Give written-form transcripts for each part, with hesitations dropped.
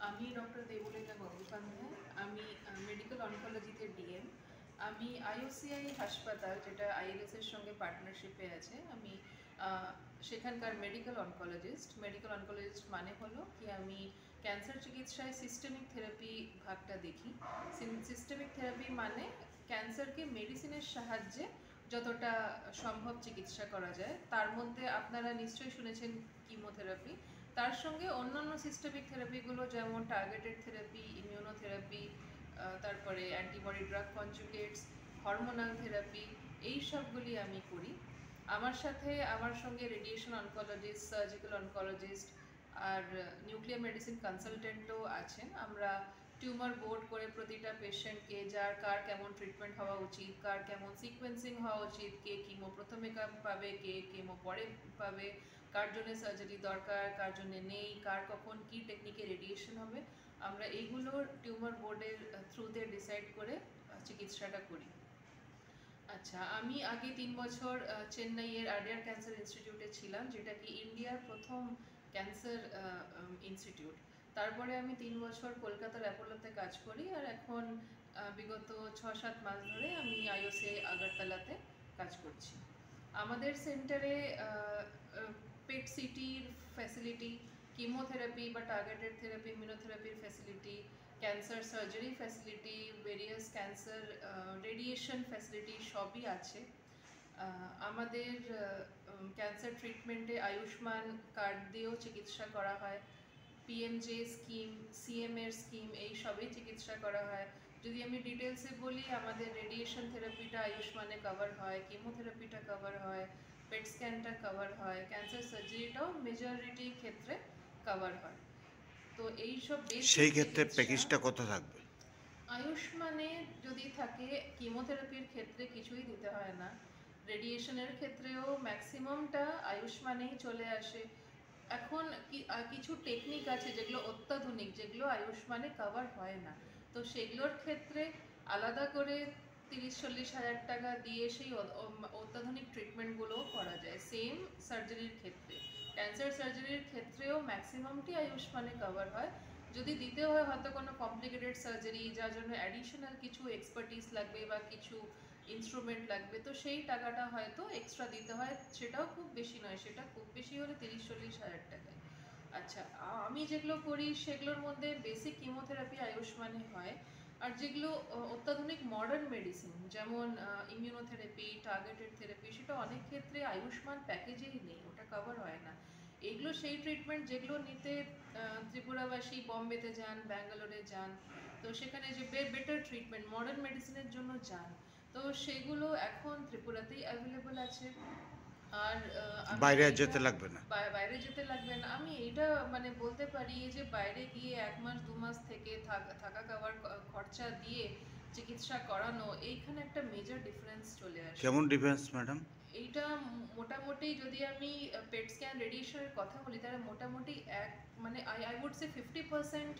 আমি ডক্টর দেবলীনা গঙ্গোপাধ্যায়। আমি medical অনকোলজিতে DM. আমি আইওসিআই হাসপাতাল, যেটা আইএলএস এর সঙ্গে পার্টনারশিপে আছে, আমি সেখানকার মেডিকেল অনকোলজিস্ট। মেডিকেল অনকোলজিস্ট মানে হলো কি, আমি ক্যান্সার চিকিৎসায় সিস্টেমিক থেরাপি ভাগটা দেখি। সিস্টেমিক থেরাপি মানে ক্যান্সারকে মেডিসিনের সাহায্যে যতটা সম্ভব চিকিৎসা করা যায়। তার মধ্যে আপনারা নিশ্চয়ই শুনেছেন কিমোথেরাপি, তার সঙ্গে অন্যান্য সিস্টেমিক থেরাপিগুলো যেমন টার্গেটেড থেরাপি, ইমিউনোথেরাপি, তারপরে অ্যান্টিবডি ড্রাগ কনজুগেটস, হরমোনাল থেরাপি, এই সবগুলি আমি করি। আমার সঙ্গে রেডিয়েশন অনকোলজিস্ট, সার্জিক্যাল অনকোলজিস্ট আর নিউক্লিয়ার মেডিসিন কনসালটেন্টও আছেন। আমরা টিউমার বোর্ড করে প্রতিটা পেশেন্টকে কার কেমন ট্রিটমেন্ট হওয়া উচিত, কার কেমন সিকোয়েন্সিং হওয়া উচিত, কে কিমো প্রথমে পাবে, কে কেমো পরে পাবে, কার জন্য সার্জারি দরকার, কার জন্য নেই, কার কখন কি টেকনিকে রেডিয়েশন হবে, আমরা এইগুলোর টিউমার বোর্ডের থ্রুতে ডিসাইড করে চিকিৎসাটা করি। আচ্ছা, আমি আগে 3 বছর চেন্নাইয়ের আর্ডিয়ার ক্যান্সার ইনস্টিটিউটে ছিলাম, যেটা কি ইন্ডিয়ার প্রথম ক্যান্সার ইনস্টিটিউট। তারপরে আমি 3 বছর কলকাতার অ্যাপোলোতে কাজ করি, আর এখন বিগত 6-7 মাস ধরে আমি আইওসিআই আগরতলাতে কাজ করছি। আমাদের সেন্টারে পেট সিটির ফ্যাসিলিটি, কিমোথেরাপি বা টার্গেটেড থেরাপি, ইমিউনোথেরাপির facility, cancer surgery facility, various cancer radiation facility সবই আছে। আমাদের ক্যান্সার ট্রিটমেন্টে আয়ুষ্মান কার্ড দিয়েও চিকিৎসা করা হয়, পিএমজে স্কিম, সিএমএর স্কিম, এই সবই চিকিৎসা করা হয়। যদি আমি ডিটেলসে বলি, আমাদের রেডিয়েশন থেরাপিটা আয়ুষ্মানে কভার হয়, কিমোথেরাপিটা কভার হয়, পেট স্ক্যানটা কভার হয়, ক্যান্সার সার্জারিটাও মেজরিটি ক্ষেত্রে কভার হয়। তো এই সব সেই ক্ষেত্রে প্যাকেজটা কত থাকবে? আয়ুষ্মানে যদি থাকে, কিমোথেরাপির ক্ষেত্রে কিছুই দিতে হয় না, রেডিয়েশনের ক্ষেত্রেও ম্যাক্সিমামটা আয়ুষ্মানেই চলে আসে। এখন কিছু টেকনিক আছে যেগুলো অত্যাধুনিক, যেগুলো আয়ুষ্মানে কভার হয় না, তো সেগুলোর ক্ষেত্রে আলাদা করে 30-40 হাজার টাকা দিয়ে সেই অত্যাধুনিক ট্রিটমেন্টগুলোও করা যায়। সেম সার্জারির ক্ষেত্রে, ক্যান্সার সার্জারির ক্ষেত্রেও ম্যাক্সিমামটি আয়ুষ্মানে কভার হয়। যদি দিতে হয় হয়তো কোনো কমপ্লিকেটেড সার্জারি, যার জন্য অ্যাডিশনাল কিছু এক্সপার্টিস লাগবে বা কিছু ইনস্ট্রুমেন্ট লাগবে, তো সেই টাকাটা হয়তো এক্সট্রা দিতে হয়। সেটাও খুব বেশি নয়, সেটা খুব বেশি হলে 30-40 হাজার টাকায়। আচ্ছা, আমি যেগুলো করি সেগুলোর মধ্যে বেসিক কিমোথেরাপি আয়ুষ্মানে হয়, আর যেগুলো অত্যাধুনিক মডার্ন মেডিসিন, যেমন ইমিউনোথেরাপি, টার্গেটেড থেরাপি, সেটা অনেক ক্ষেত্রে আয়ুষ্মান প্যাকেজেই নেই, ওটা কভার হয় না। এগুলো সেই ট্রিটমেন্ট যেগুলো নিতে ত্রিপুরাবাসী বম্বেতে যান, ব্যাঙ্গালোরে যান, তো সেখানে যে বেটার ট্রিটমেন্ট মডার্ন মেডিসিনের জন্য যান, তো সেগুলো এখন ত্রিপুরাতেই অ্যাভেলেবল আছে। আর বাইরে যেতে লাগবে না? বাইরে যেতে লাগবে না। আমি এটা মানে বলতে পারি যে বাইরে গিয়ে 1 মাস 2 মাস থেকে থাকা খাওয়ার খরচা দিয়ে চিকিৎসা করানো, এইখানে একটা মেজর ডিফারেন্স চলে আসে। কেমন ডিফারেন্স ম্যাডাম? এইটা মোটামুটি যদি আমি পেট স্ক্যান রেডিয়েশনের কথা বলি, তাহলে মোটামুটি মানে আই উড সে 50%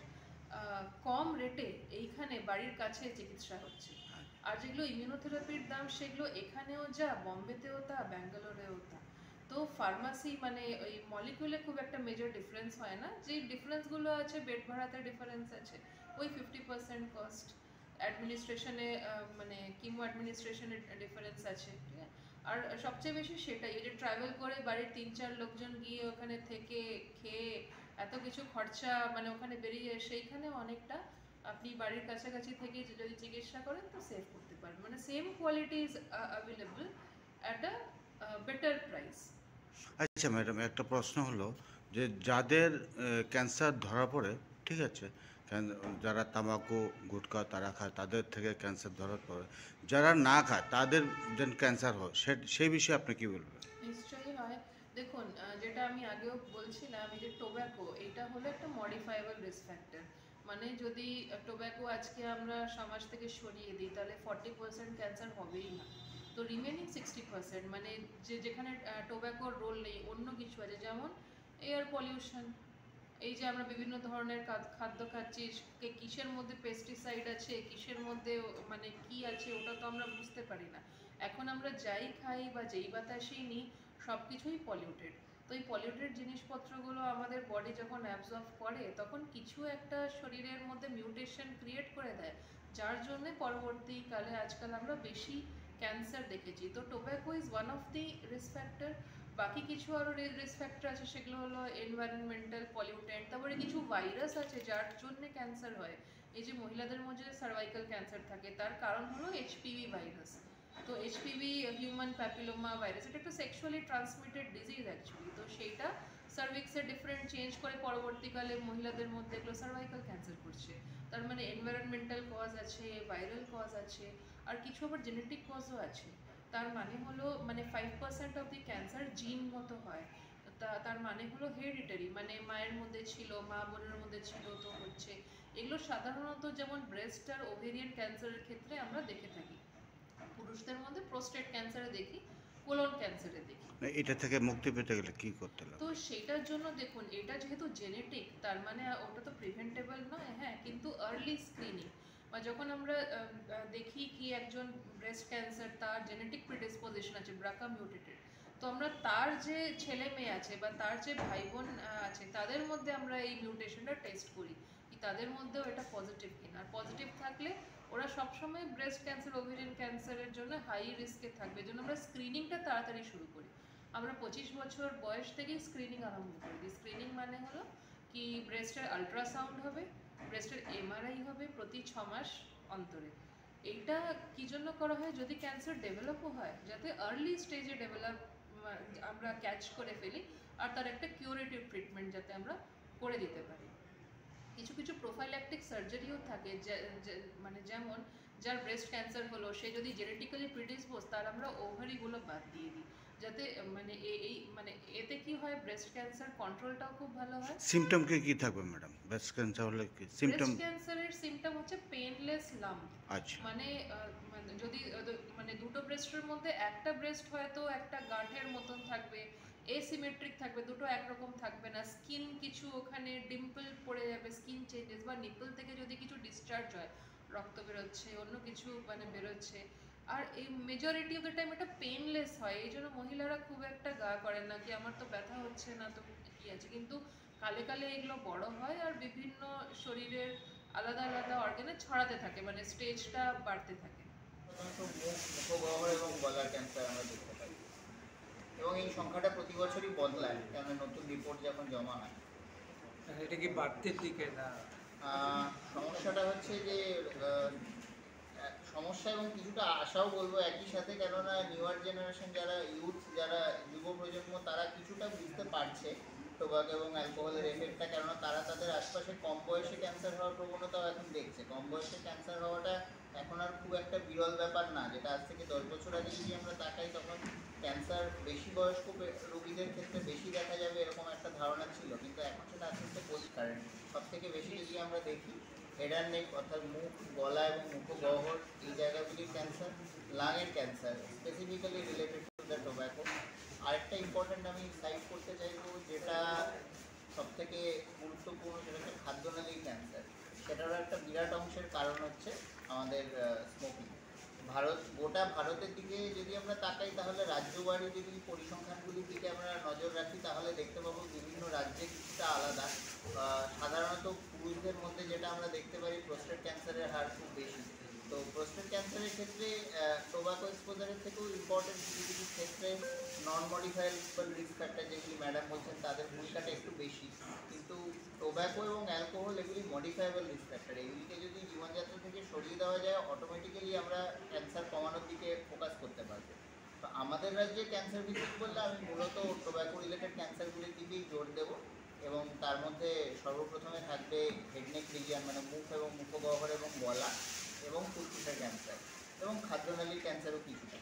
কম রেটে এইখানে বাড়ির কাছে চিকিৎসা হচ্ছে। আর যেগুলো ইমিউনোথেরাপির দাম, সেগুলো এখানেও যা, বম্বেতেও তা, ব্যাঙ্গালোরেও তা। তো ফার্মাসি মানে ওই মলিকুলে খুব একটা মেজর ডিফারেন্স হয় না। যে ডিফারেন্সগুলো আছে, বেড ভাড়াতে ডিফারেন্স আছে, ওই 50% কস্ট, অ্যাডমিনিস্ট্রেশনে মানে কিমো অ্যাডমিনিস্ট্রেশনের ডিফারেন্স আছে, ঠিক আছে। আর সবচেয়ে বেশি সেটাই, এই যে ট্রাভেল করে বাড়ির 3-4 লোকজন গিয়ে ওখানে থেকে খেয়ে এত কিছু খরচা মানে ওখানে বেরিয়ে, সেইখানে অনেকটা আপনি বাড়ির কাছাকাছি থেকে যদি চিকিৎসা করেন তো সেভ করতে পারবেন, মানে same quality is available at a better price. আচ্ছা ম্যাডাম, একটা প্রশ্ন হলো যে যাদের ক্যান্সার ধরা পড়ে, ঠিক আছে, যারা তামাকু গুটখা তারা খায় তাদের থেকে ক্যান্সার ধরা পড়ে, যারা না খায় তাদের যেন ক্যান্সার হয়, সেই বিষয়ে আপনি কি বলবেন? নিশ্চয়ই হয়। দেখুন, যেটা আমি আগেও বলছিলাম, এই যে টোব্যাকো, এটা হলো একটা মডিফায়েবল রিস্ক ফ্যাক্টর। মানে যদি টোব্যাকো আজকে আমরা সমাজ থেকে সরিয়ে দিই, তাহলে 40% ক্যান্সার হবেই না। তো রিমেনিং 60%, মানে যেখানে টোব্যাকোর রোল নেই, অন্য কিছু আছে, যেমন এয়ার পলিউশন, এই যে আমরা বিভিন্ন ধরনের খাদ্য খাচ্ছি, কিসের মধ্যে পেস্টিসাইড আছে, কিসের মধ্যে মানে কি আছে, ওটা তো আমরা বুঝতে পারি না। এখন আমরা যাই খাই বা যেই বাতাসই নিই, সব কিছুই পলিউটেড। তো এই পলিউটেড জিনিসপত্রগুলো আমাদের বডি যখন অ্যাবজর্ব করে তখন কিছু একটা শরীরের মধ্যে মিউটেশন ক্রিয়েট করে দেয়, যার জন্য পরবর্তীকালে আজকাল আমরা বেশি ক্যান্সার দেখেছি। তো tobacco is one of the risk factor. বাকি কিছু আরও রিস্ক ফ্যাক্টর আছে, সেগুলো হলো এনভায়রনমেন্টাল পলিউটেন্ট, তারপরে কিছু ভাইরাস আছে যার জন্য ক্যান্সার হয়। এই যে মহিলাদের মধ্যে সার্ভাইকাল ক্যান্সার থাকে, তার কারণ হলো এইচপিভি ভাইরাস। তো এইচপিভি হিউম্যান প্যাপিলোমা ভাইরাস, এটা একটা সেক্সুয়ালি ট্রান্সমিটেড ডিজিজ অ্যাকচুয়ালি। তো সেইটা সার্ভিক্সে ডিফারেন্ট চেঞ্জ করে পরবর্তীকালে মহিলাদের মধ্যে এগুলো সার্ভাইকাল ক্যান্সার করছে। তার মানে এনভায়রনমেন্টাল কজ আছে, ভাইরাল কজ আছে, আর কিছু আবার জেনেটিক কজও আছে। তার মানে হলো 5% অফ দি ক্যান্সার জিনগত হয়। তার মানে হলো হেরিডিটারি, মানে মায়ের মধ্যে ছিল, মা বোনের মধ্যে ছিল, তো হচ্ছে। এগুলো সাধারণত যেমন ব্রেস্ট আর ওভেরিয়ান ক্যান্সারের ক্ষেত্রে আমরা দেখে থাকি, পুরুষদের মধ্যে প্রোস্টেট ক্যান্সারে দেখি, কোলন ক্যান্সারে দেখি। এটা থেকে মুক্তি পেতে গেলে কি করতে হবে? তো সেটার জন্য দেখুন, এটা যেহেতু জেনেটিক, তার মানে ওটা তো প্রিভেন্টেবল নয়, হ্যাঁ, কিন্তু আর্লি স্ক্রিনিং বা যখন আমরা দেখি কি একজন ব্রেস্ট ক্যান্সার, তার জেনেটিক প্রিডিসপোজিশন আছে ব্রাকা মিউটেটেড, তো আমরা তার যে ছেলে মেয়ে আছে বা তার যে ভাই বোন আছে তাদের মধ্যে আমরা এই মিউটেশনটা টেস্ট করি কি তাদের মধ্যেও এটা পজিটিভ কিনা। আর পজিটিভ থাকলে ওরা সবসময় ব্রেস্ট ক্যান্সার, ওভেরিয়ান ক্যান্সারের জন্য হাই রিস্কে থাকবে। এই জন্য আমরা স্ক্রিনিংটা তাড়াতাড়ি শুরু করি। আমরা 25 বছর বয়স থেকেই স্ক্রিনিং আরম্ভ করে দিই। স্ক্রিনিং মানে হলো কি ব্রেস্টের আলট্রাসাউন্ড হবে, ব্রেস্টের এমআরআই হবে প্রতি 6 মাস অন্তরে। এইটা কী জন্য করা হয়? যদি ক্যান্সার ডেভেলপও হয়, যাতে আর্লি স্টেজে ডেভেলপ আমরা ক্যাচ করে ফেলি, আর তার একটা কিউরেটিভ ট্রিটমেন্ট যাতে আমরা করে দিতে পারি। কিছু কিছু প্রোফাইল্যাকটিক সার্জারিও থাকে, যেমন যার ব্রেস্ট ক্যান্সার হলো, সে যদি জেনেটিক্যালি প্রিডিসপোজ, তার আমরা ওভারিগুলো বাদ দিয়ে দিই, যাতে এতে কি হয়, ব্রেস্ট ক্যান্সার কন্ট্রোলটাও খুব ভালো হয়। সিমটম কি থাকবে ম্যাডাম ব্রেস্ট ক্যান্সার হলে? কি সিমটম? ব্রেস্ট ক্যান্সারের সিমটম হচ্ছে পেইনলেস লাম্প। আচ্ছা, যদি দুটো ব্রেস্টের মধ্যে একটা ব্রেস্ট হয়তো একটা গাঁঠের মতন থাকবে, এসিমেট্রিক থাকবে, দুটো একরকম থাকবে না, স্কিন কিছু ওখানে ডিম্পল পড়ে যাবে, স্কিন চেঞ্জেস, বা নিপল থেকে যদি কিছু ডিসচার্জ হয়, রক্ত বেরোচ্ছে, অন্য কিছু বেরোচ্ছে। আর এই মেজরিটি অফ দ্য টাইম এটা পেইনলেস হয়, এই জন্য মহিলারা খুব একটা গা করেন না কি আমার তো ব্যথা হচ্ছে না, তো কি আছে। কিন্তু কালে কালে এগুলো বড় হয় আর বিভিন্ন শরীরের আলাদা আলাদা অর্গানে ছড়াতে থাকে, স্টেজটা বাড়তে থাকে। মুখগহ্বর এবং গলার ক্যান্সার আমরা দেখতে পাই, এবং এই সংখ্যাটা প্রতি বছরই বদলায়, কেননা নতুন রিপোর্ট যখন জমা হয়। এটা কি বাড়তির দিকে না? সমস্যাটা হচ্ছে যে সমস্যা এবং কিছুটা আশাও বলবো একই সাথে, কেননা নিউয়ার জেনারেশন যারা ইউথ, যারা যুব প্রজন্ম, তারা কিছুটা বুঝতে পারছে টোবাকো এবং অ্যালকোহলের এফেক্টটা, কেননা তারা তাদের আশপাশে কম বয়সে ক্যান্সার হওয়ার প্রবণতাও এখন দেখছে। কম বয়সে ক্যান্সার হওয়াটা এখন আর খুব একটা বিরল ব্যাপার না, যেটা আজ থেকে 10 বছর আগে যদি আমরা তাকাই, তখন ক্যান্সার বেশি বয়স্ক রোগীদের ক্ষেত্রে বেশি দেখা যাবে এরকম একটা ধারণা ছিল, কিন্তু এখন সেটা আস্তে আস্তে পরিষ্কার। সব থেকে বেশি যদি আমরা দেখি হেড অ্যান্ড নেক, অর্থাৎ মুখ, গলা এবং মুখগহ্বর, এই জায়গাগুলির ক্যান্সার, লাংয়ের cancer specifically related to the tobacco. আরেকটা ইম্পর্ট্যান্ট আমি সাইড করতে চাইবো, যেটা সবথেকে গুরুত্বপূর্ণ, সেটা হচ্ছে খাদ্যনালীর ক্যান্সার। সেটারও একটা বিরাট অংশের কারণ হচ্ছে আমাদের স্মোকিং। গোটা ভারতের দিকে যদি আমরা তাকাই, তাহলে রাজ্যবাড়ি যদি পরিসংখ্যানগুলির দিকে আমরা নজর রাখি, তাহলে দেখতে পাবো বিভিন্ন রাজ্যে কিছুটা আলাদা। সাধারণত পুরুষদের মধ্যে যেটা আমরা দেখতে পারি, প্রোস্টেট ক্যান্সারের হার খুব বেশি। তো প্রোস্টেট ক্যান্সারের ক্ষেত্রে টোবাকো এক্সপোজারের থেকেও ইম্পর্টেন্ট কিছু কিছু ক্ষেত্রে নন মডিফাইবল রিস্ক ফ্যাক্টর, যেগুলি ম্যাডাম বলছেন, তাদের ভূমিকাটা একটু বেশি। কিন্তু টোব্যাকো এবং অ্যালকোহল এগুলি মডিফাইবল রিস্ক ফ্যাক্টর, এগুলিকে যদি জীবনযাত্রা থেকে সরিয়ে দেওয়া যায়, অটোমেটিক্যালি আমরা ক্যান্সার কমানোর দিকে ফোকাস করতে পারবো। তো আমাদের রাজ্যে ক্যান্সার ভিজিট করলে আমি মূলত টোব্যাকো রিলেটেড ক্যান্সারগুলির দিকেই জোর দেবো, এবং তার মধ্যে সর্বপ্রথমে থাকবে হেড নেক রিজিয়ন, মানে মুখ এবং মুখগহ্বর এবং গলা, এবং ফুসফুসের ক্যান্সার, এবং খাদ্যনালীর ক্যান্সারও কিছুটা।